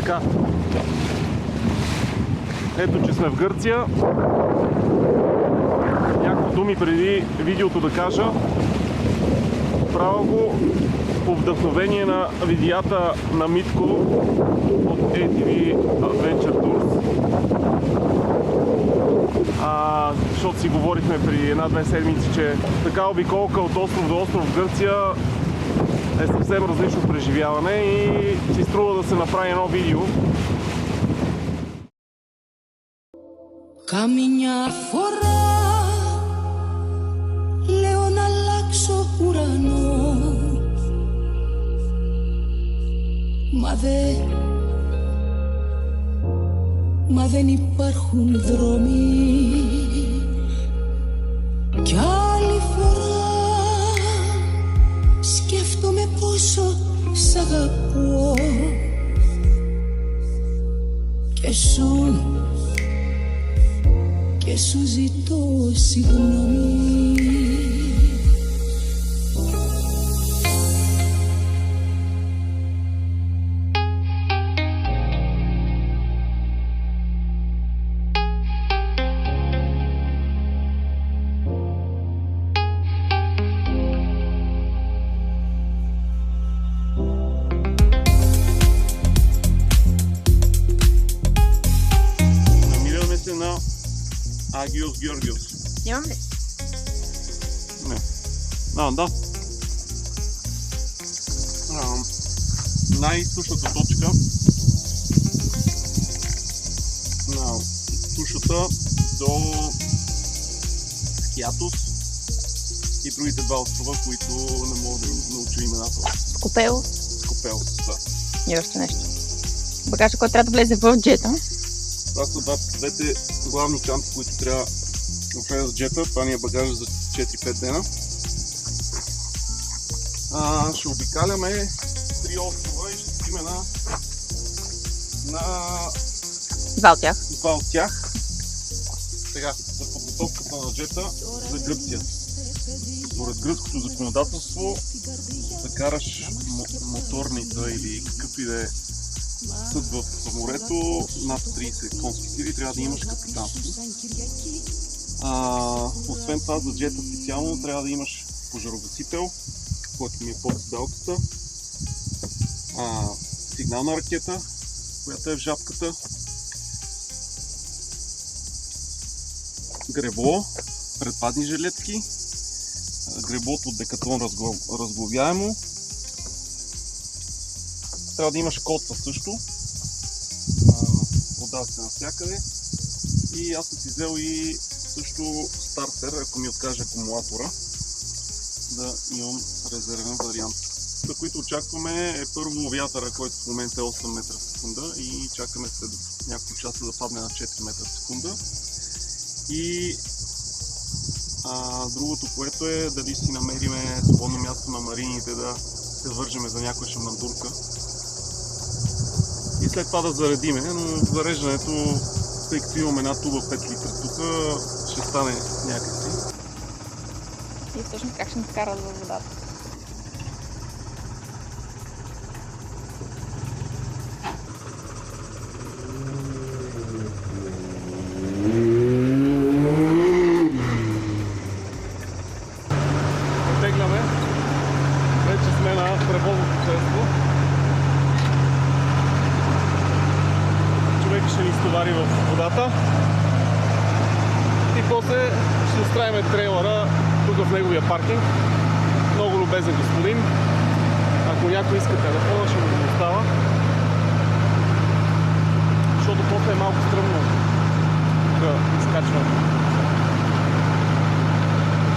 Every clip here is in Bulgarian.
Така. Ето, че сме в Гърция. Няколко думи преди видеото да кажа. Правя го по вдъхновение на видеята на Митко от ATV Adventure Tours. Защото си говорихме при една-две седмици, че така обиколка от остров до остров в Гърция е съвсем различно преживяване и си струва да се направи едно видео. Καμιά φορά λέω να αλλάξω ουρανό, μα δεν υπάρχουν δρόμοι. Κι άλλη φορά σκέφτομαι πόσο σ' αγαπώ και σου ζητώ συγγνώμη. Агиос Георгиос. Нямам ли? Не. Да. Най-източната точка на сушата до Скиатос и другите два острова, които не мога да науча имената. Скопелос. Скопелос, да. И още нещо. Багажа, който трябва да влезе в джета. Това са двете главни канти, които трябва да влезат в джета. Това ни е багажа за 4-5 дена. Ще обикаляме 3 острова и ще стигаме на Два от тях. Два от тях. Сега, за подготовката на джета за Гърция. Според гръцкото законодателство, да караш моторница или какъв и да е съд в морето над 30 конски сили, трябва да имаш капитанство. Освен това, за джета специално трябва да имаш пожарогасител, който ми е под седалката, сигнална ракета, която е в жабката, гребло, предпадни жилетки, греблото от Декатлон разглавяемо. Трябва да имаш котва също. Вода се навсякъде. И аз съм си взел и също стартер, ако ми откаже акумулатора, да имам резервен вариант. За които очакваме е първо вятъра, който в момента е 8 метра в секунда и чакаме след няколко часа да падне на 4 метра в секунда. И другото, което е дали си намериме свободно място на марините да се вържеме за някоя шамандурка. И след това да заредиме, но зареждането, тъй като имаме една туба 5 литра тук, ще стане някакси. И всъщност как ще ни вкарат във водата? Тегляме. Вече сме на превозното средство. Човек ще ни стовари в водата. И после ще оставим трейлера тук в неговия паркинг. Много любезен господин. Ако някой иска телефона, ще му го остава. Защото после е малко стръмно да изкачваме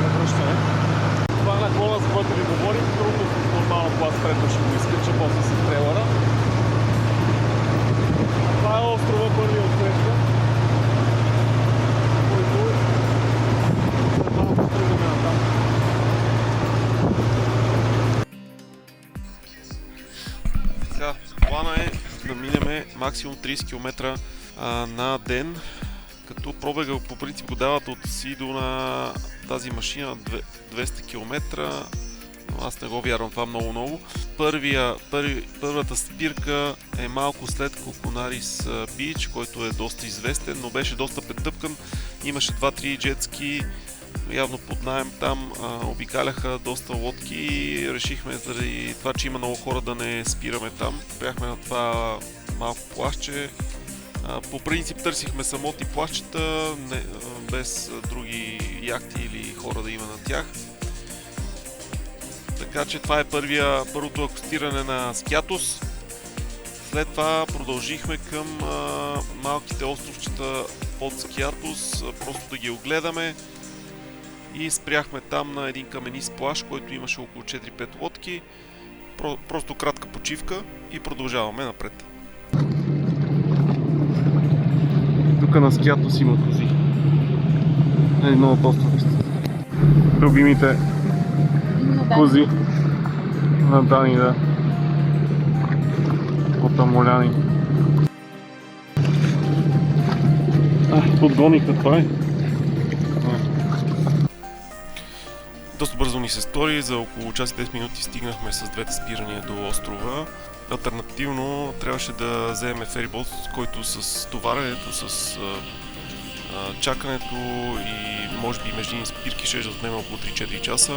на връщане. Това е наклона, за който ви говорим. Трудно с нормално клас предно ще го изкача после с трейлера. Това е острова първи от среща, който малко тръгваме натам. Сега, плана е да минем максимум 30 км на ден, като пробега по принцип го дават от Сидо на тази машина 200 км, аз не го вярвам това много. Първата спирка е малко след Коконарис Бич, който е доста известен, но беше доста претъпкан. Имаше 2-3 джетски, явно под наем там, обикаляха доста лодки и решихме заради това, че има много хора, да не спираме там. Бяхме на това малко плажче. По принцип търсихме самотни плажчета, без други яхти или хора да има на тях. Така че това е първото акостиране на Скиатос. След това продължихме към малките островчета под Скиатос, просто да ги огледаме. И спряхме там на един каменист плаж, който имаше около 4-5 лодки. Просто кратка почивка и продължаваме напред. Тук на Скиатос има кози. Едно от островите. Любимите кози на Дани, да. Потамоляни. Подгониха, това е. Доста бързо ни се стори, за около час и 10 минути стигнахме с двете спирания до острова. Алтернативно трябваше да вземем ферибот, който с товаренето, с чакането и може би междинни спирки ще да отнеме около 3-4 часа,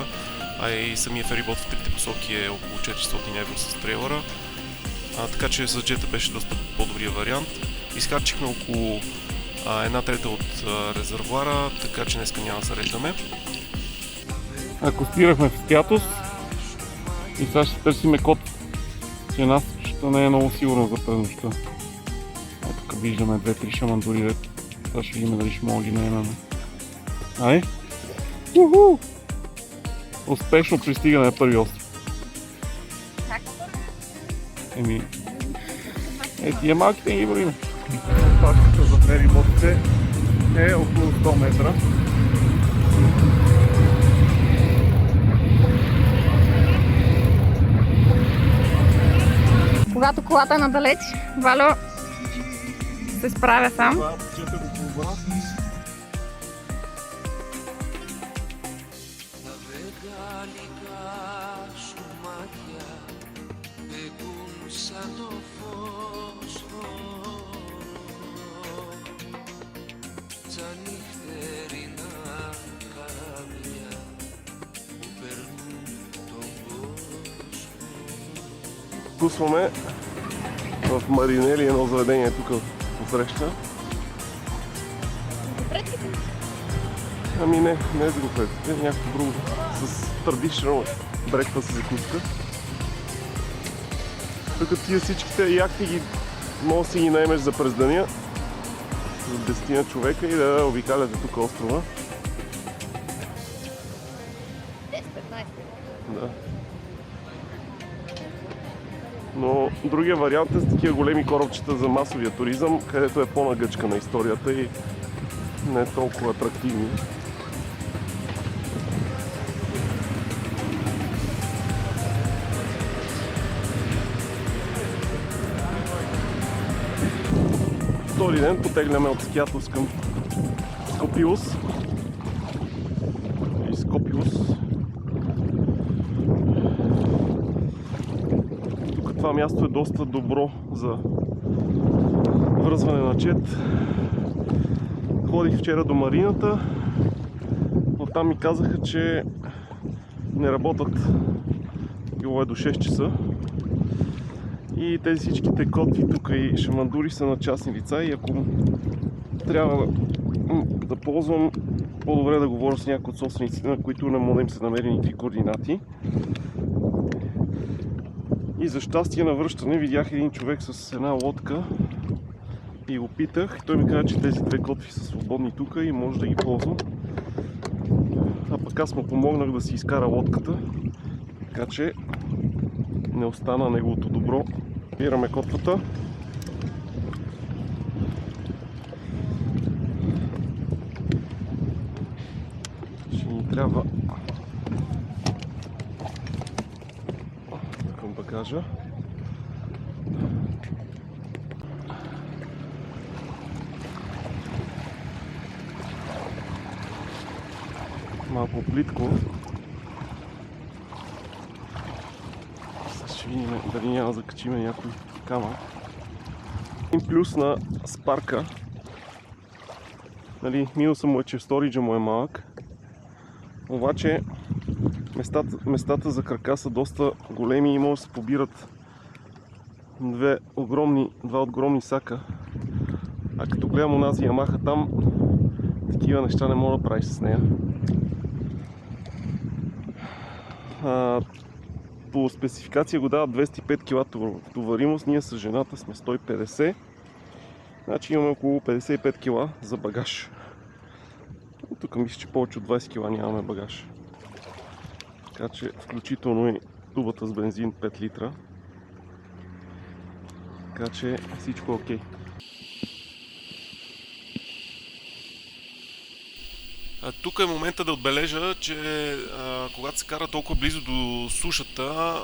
а и самия ферибот в трите посоки е около 400 евро с трейлера. Така че с джета беше доста по-добрия вариант. Изхарчихме около 1/3 от резервуара, така че днеска няма да се реждаме. Акостирахме в Скиатос и сега ще търсиме код. Цената не е много сигурна за през нощта. Тук виждаме 2-3 шамандури. Сега ще видим дали ще мога ги наемаме. Ай! Уху! Успешно пристигане на първи остров. Тия малките ги броиме. Пачката за фериботите е около 100 метра. Когато колата е надалеч, Валю се справя сам. Пусваме в Маринели, едно заведение тук посреща. Ами не за гофетите, някакво друго. С traditional breakfast и закуска. Тук тия всичките яхти ги може да си ги наемеш за през деня за 10 човека и да обикаляте тук острова. 10-15. Да. Но другия вариант е с такива големи корабчета за масовия туризъм, където е по-нагъчка на историята и не е толкова атрактивни. Втори ден потегляме от Скиатос към Скопиус. И Скопиус. Тук това място е доста добро за връзване на джет. Ходих вчера до марината, но там ми казаха, че не работят. Било е до 6 часа. И тези всичките котви тук и шамандури са на частни лица и ако трябва да ползвам, по-добре да говоря с някои от собствениците, на които не мога да им се намери никакви координати. И за щастие на връщане видях един човек с една лодка и го питах. Той ми каза, че тези две котви са свободни тук и може да ги ползвам. А пък аз му помогнах да си изкара лодката, така че не остана неговото добро. Бираме котвата. Ще ни трябва към багажа. Малко плитко. Видим дали няма да закачиме някой камък. Един плюс на Спарка. Нали, минусът му е, че сториджа му е малък. Обаче местата за крака са доста големи и може да се побират два огромни сака. А като гледам онази Ямаха там, такива неща не мога да правиш с нея. По спецификация го дава 205 кг товаримост, ние с жената сме 150. Значи имаме около 55 кг за багаж. Тук мисля, че повече от 20 кг нямаме багаж. Така че включително и тубата с бензин 5 литра. Така че всичко е окей. Тук е момента да отбележа, че когато се кара толкова близо до сушата,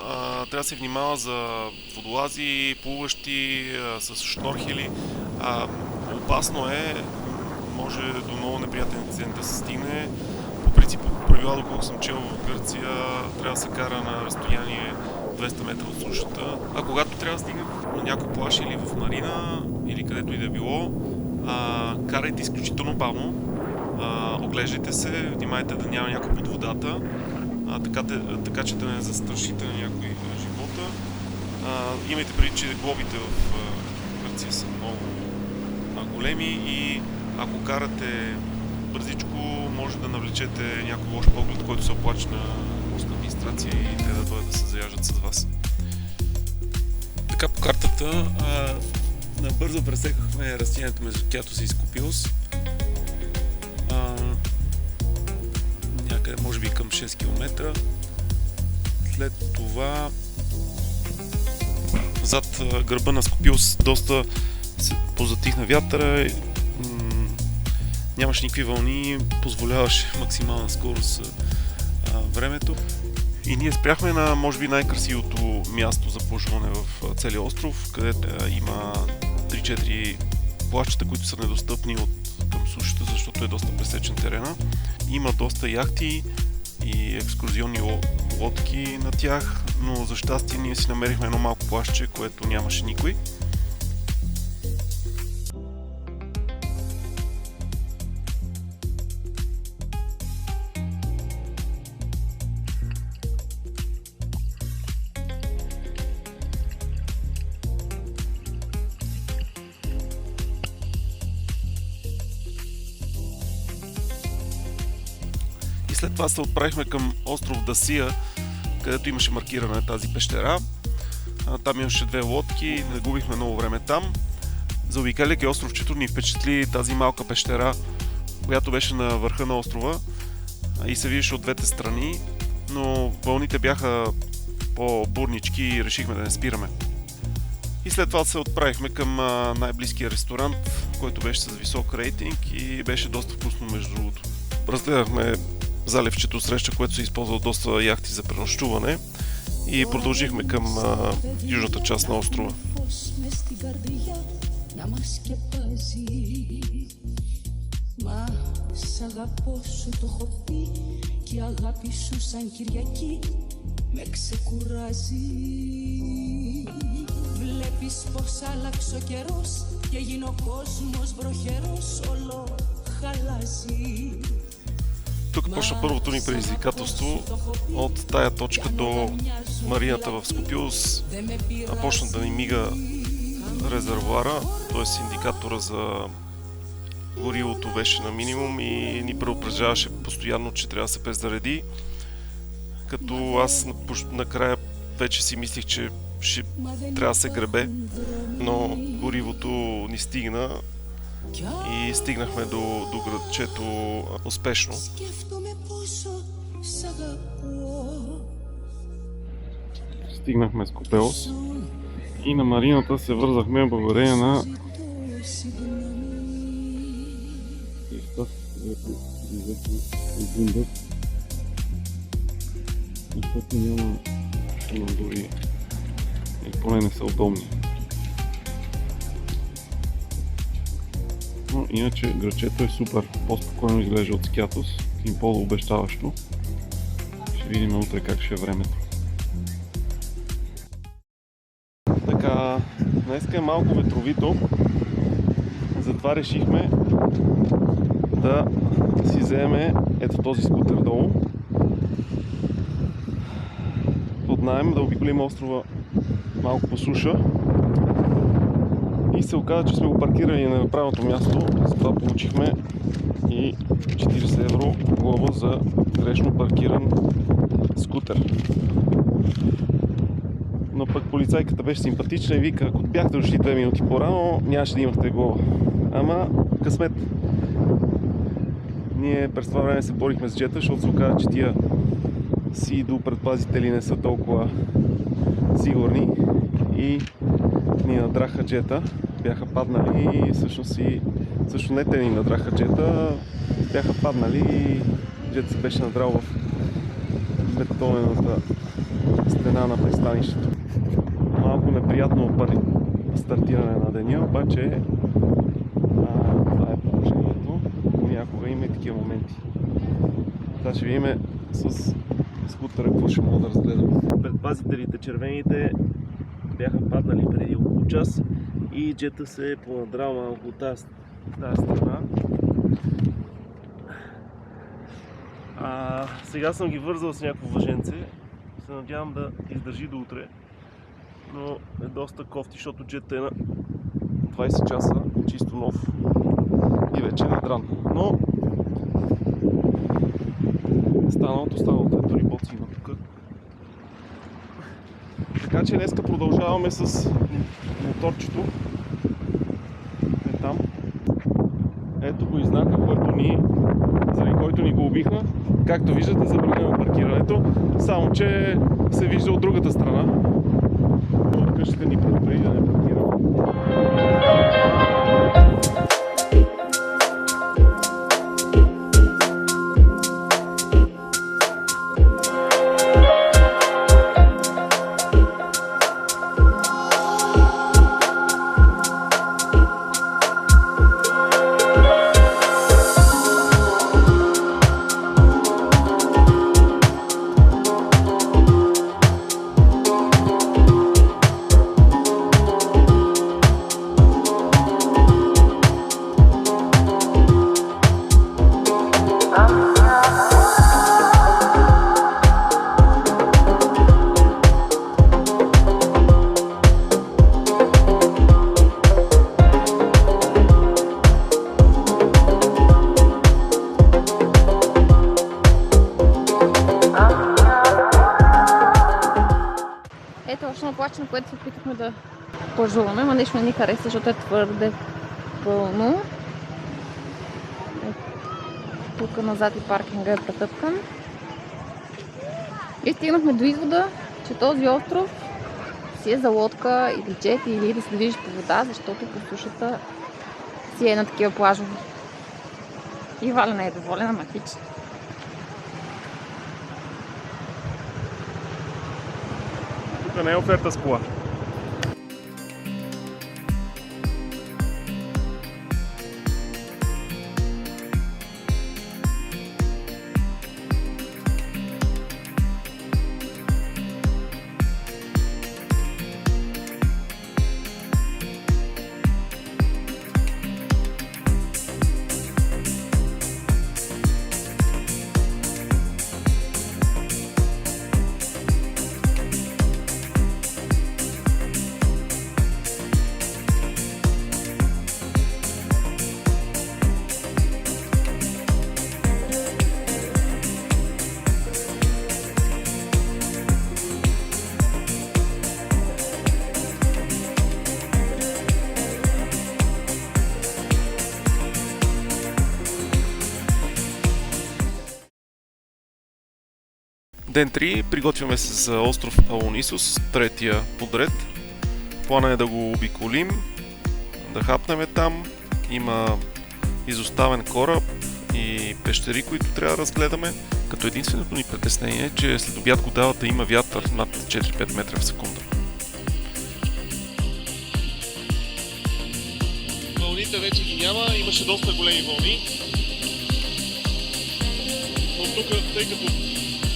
трябва да се внимава за водолази, плуващи с шнорхели. Опасно е, може до много неприятен инцидент да се стигне. По принцип, правила, доколко съм чел в Гърция, трябва да се кара на разстояние 200 метра от сушата. А когато трябва да стигне на някой плаж или в марина, или където и да било, карайте изключително бавно. Оглеждайте се, внимайте да няма някой под водата, така че да не застрашите на някой живота. Имайте предвид, че глобите в Гърция са много големи и ако карате бързичко, може да навлечете някой лош поглед, който се оплаче на морска администрация и те да дойдат да се заяждат с вас. Така по картата набързо пресекахме разстоянието между Кятос и Скопиос. Някъде може би към 6 км. След това зад гърба на Скопиос доста позатихна вятъра, нямаше никакви вълни, позволяваше максимална скорост времето. И ние спряхме на може би най-красивото място за плажуване в целия остров, където има 3-4 плажчета, които са недостъпни към сушата, защото е доста пресечен терена. Има доста яхти и екскурзионни лодки на тях, но за щастие ние си намерихме едно малко плажче, което нямаше никой. След това се отправихме към остров Дасия, където имаше маркиране на тази пещера. Там имаше 2 лодки, не губихме много време там. Заобикаляйки островчето, ни впечатли тази малка пещера, която беше на върха на острова и се виждаше от двете страни, но вълните бяха по-бурнички и решихме да не спираме. И след това се отправихме към най-близкия ресторант, който беше с висок рейтинг и беше доста вкусно между другото. Разгледахме заливчето среща, което се използва доста яхти за пренощуване и продължихме към южната част на острова. Βλέπεις πως άλλαξε ο καιρός και γίνει ο κόσμος βροχερός, όλο χαλάζει. Тук почна първото ни предизвикателство. От тая точка до марината в Скопиос почна да ни мига резервоара, т.е. индикатора за горивото беше на минимум и ни предупреждаваше постоянно, че трябва да се презареди. Като аз накрая вече си мислих, че ще трябва да се гребе, но горивото ни стигна и стигнахме до градчето успешно. Стигнахме Скопиос и на марината се вързахме благодарение на защото няма дори и поне не са удобни. Но иначе градчето е супер, по-спокойно изглежда от Скятос и по-обещаващо. Ще видим утре как ще е времето. Така, днеска е малко ветровито, затова решихме да си вземе ето този скутер долу под наем, да обиколим острова малко по суша. И се оказа, че сме го паркирали на правилното място, затова получихме и 40 евро глоба за грешно паркиран скутер. Но пък полицайката беше симпатична и вика, ако бяхте дошли 2 минути по-рано, нямаше да имахте глоба. Ама късмет. Ние през това време се борихме с джета, защото се оказа, че тия CIDU предпазители не са толкова сигурни и ни надраха джета. Бяха паднали и всъщност не те ни надраха джета, бяха паднали и джет се беше надрал в бетонената стена на пристанището. Малко неприятно стартиране на деня, обаче това е положението. Понякога има и такива моменти. Сега ще видим с скутера какво ще мога да разгледам. Предпазителите червените бяха паднали преди около час и джета се е понадрал малко от тази страна. Сега съм ги вързал с някакво въженце. Се надявам да издържи до утре. Но е доста кофти, защото джета е на 20 часа чисто нов и вече е надран. Но станалото е дори боци има тук. Така че днеска продължаваме с моторчето. Е там. Ето го и знака, заради който ни го убиха. Както виждате, забранено паркирането, само че се вижда от другата страна. Къщите ни предупреди да не паркираме. Плаче, на което се опитахме да плажуваме, но нещо не ни хареса, защото е твърде пълно. Тук назад и паркинга е претъпкан. И стигнахме до извода, че този остров си е за лодка или джет, или да се движиш по вода, защото по сушата си е на такива плажове. И Валя не е доволена, ама хич. Тук не е оферта с кола. Ден 3, приготвяме се за остров Аонисос, третия подред. Плана е да го обиколим, да хапнем там. Има изоставен кораб и пещери, които трябва да разгледаме. Като единственото ни притеснение е, че след обяд го дава да има вятър над 4-5 метра в секунда. Вълните вече ги няма, имаше доста големи вълни. Но тук, тъй като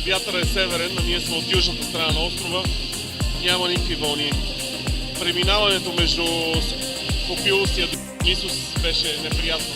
вятърът е северен, а ние сме от южната страна на острова, няма никакви вълни. преминаването между Скопиус и Аонисос беше неприятно.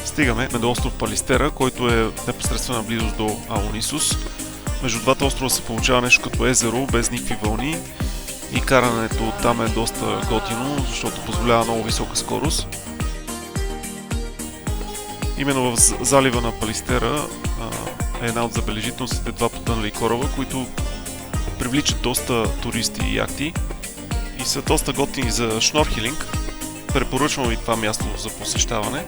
Стигаме до остров Палистера, който е непосредствена близост до Аонисос. Между двата острова се получава нещо като езеро, без никакви вълни и карането там е доста готино, защото позволява много висока скорост. Именно в залива на Палистера е една от забележителностите два потънали кораба, които привличат доста туристи и яхти и са доста готини за шнорхелинг. Препоръчвам ви това място за посещаване.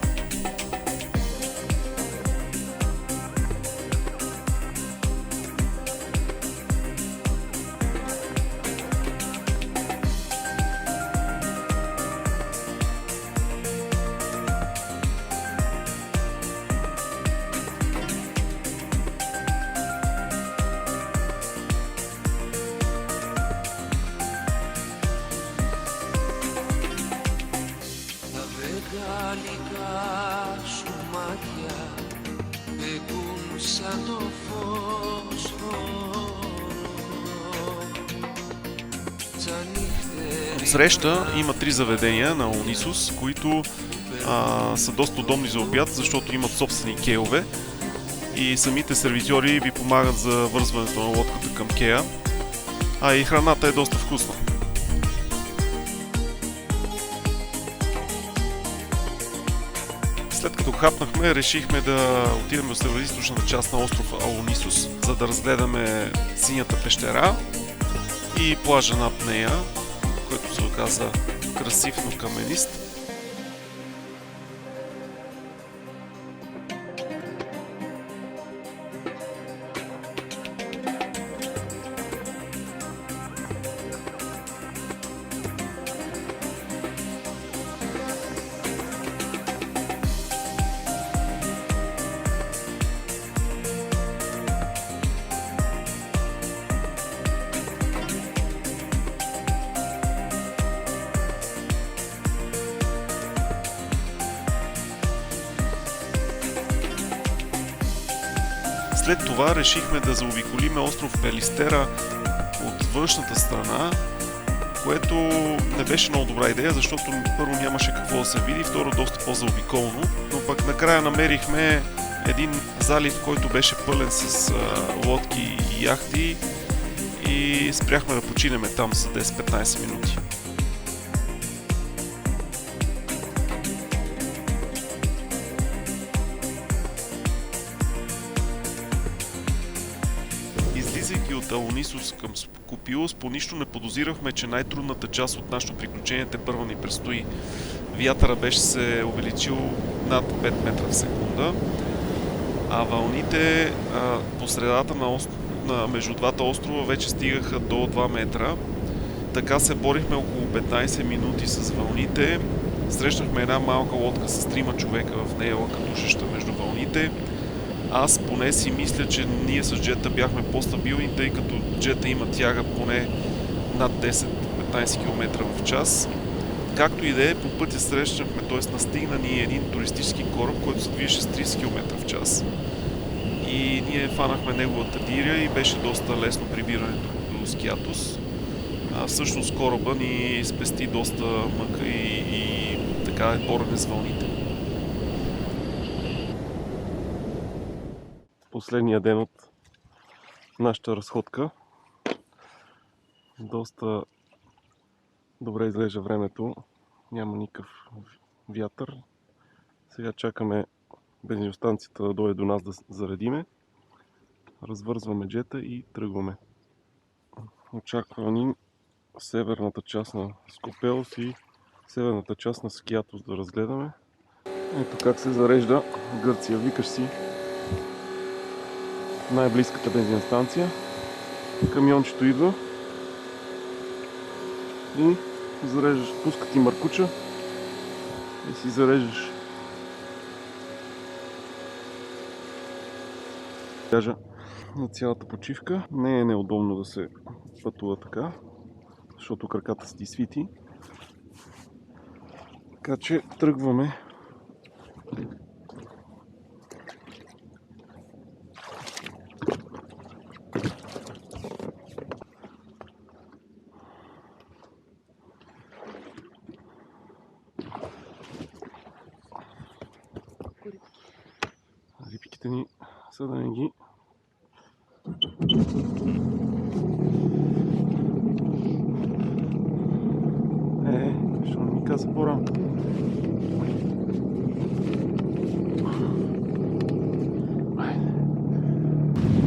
Среща има 3 заведения на Аонисос, които са доста удобни за обяд, защото имат собствени кейове и самите сервитьори ви помагат за вързването на лодката към кея, а и храната е доста вкусна. След като хапнахме, решихме да отидем до североизточната част на остров Аонисос, за да разгледаме синята пещера и плажа над нея, който се оказа красив, но каменист. След това решихме да заобиколиме остров Палистера от външната страна, което не беше много добра идея, защото първо нямаше какво да се види, второ доста по-заобиколно, но пък накрая намерихме един залив, който беше пълен с лодки и яхти и спряхме да починем там за 10-15 минути. Излизайки от Аонисос към Скопиус, по нищо не подозирахме, че най-трудната част от нашето приключение тепърва ни предстои. Вятъра беше се увеличил над 5 метра в секунда, а вълните по средата между двата острова вече стигаха до 2 метра. Така се борихме около 15 минути с вълните. Срещнахме една малка лодка с 3 човека в нея, лъкатушеща между вълните. Аз поне си мисля, че ние с джета бяхме по-стабилни, тъй като джета има тяга поне над 10-15 км в час. Както и да е, по пътя срещнахме, т.е. настигна ни един туристически кораб, който се движеше с 30 км в час. и ние фанахме неговата диря и беше доста лесно прибирането до Скиатос. Всъщност кораба ни спести доста мъка и така борене с вълните. Последния ден от нашата разходка. Доста добре изглежда времето. Няма никакъв вятър. Сега чакаме бензиностанцията да дойде до нас да заредиме. Развързваме джета и тръгваме. Очаква ни северната част на Скопелос и северната част на Скиатос да разгледаме. Ето как се зарежда Гърция. Викаш си най-близката бензиностанция. Камиончето идва и зареждаш, пуска ти маркуча и си зареждаш. Кажа на цялата почивка. Не е неудобно да се пътува така, защото краката си ти свити. Така че тръгваме. Рибките ни са да не ги защо не ми каза по-рано?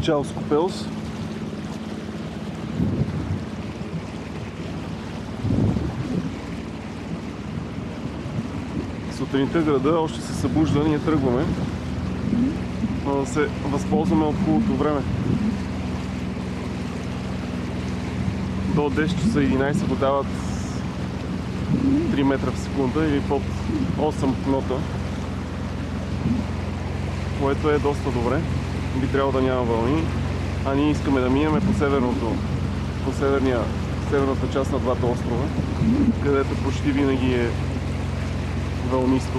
Чао, Скопелос! Сутринта града още се събужда, ние тръгваме. Да се възползваме от хубавото време. До 10 часа 11 го дават 3 метра в секунда или под 8 кнота, което е доста добре. Би трябвало да няма вълни, а ние искаме да минем по северната част на двата острова, където почти винаги е вълнисто.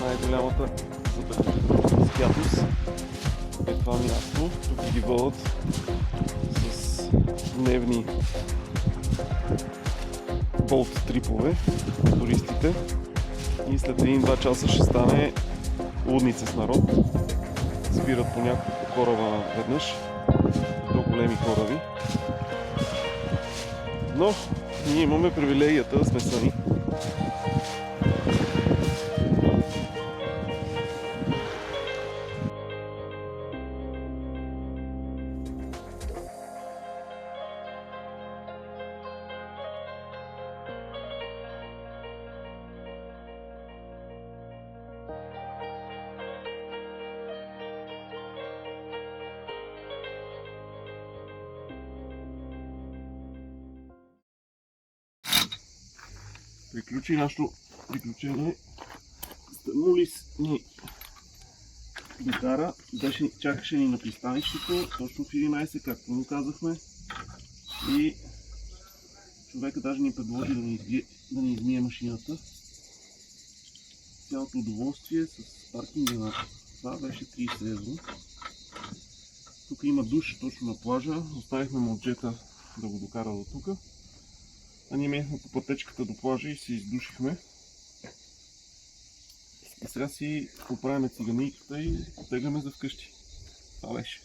Най-голямата забележителност е това място. Тук ги водят с дневни болт трипове туристите и след 1-2 часа ще стане лудница с народ. Спират по няколко кораба веднъж, до големи кораби. Но ние имаме привилегията да сме сами. Приключи нашето приключение. Стъмнулис ни докара, чакаше ни на пристанището, точно в 11, както му казахме. И човека даже ни предложи да ни измие машината. Цялото удоволствие с паркинга на това беше 30 евро. Тук има душ точно на плажа. Оставихме момчета да го докара до тук. А ние минахме по пътечката до плажа и се издушихме. И сега си поправяме циганийката и потегаме за вкъщи. Това беше.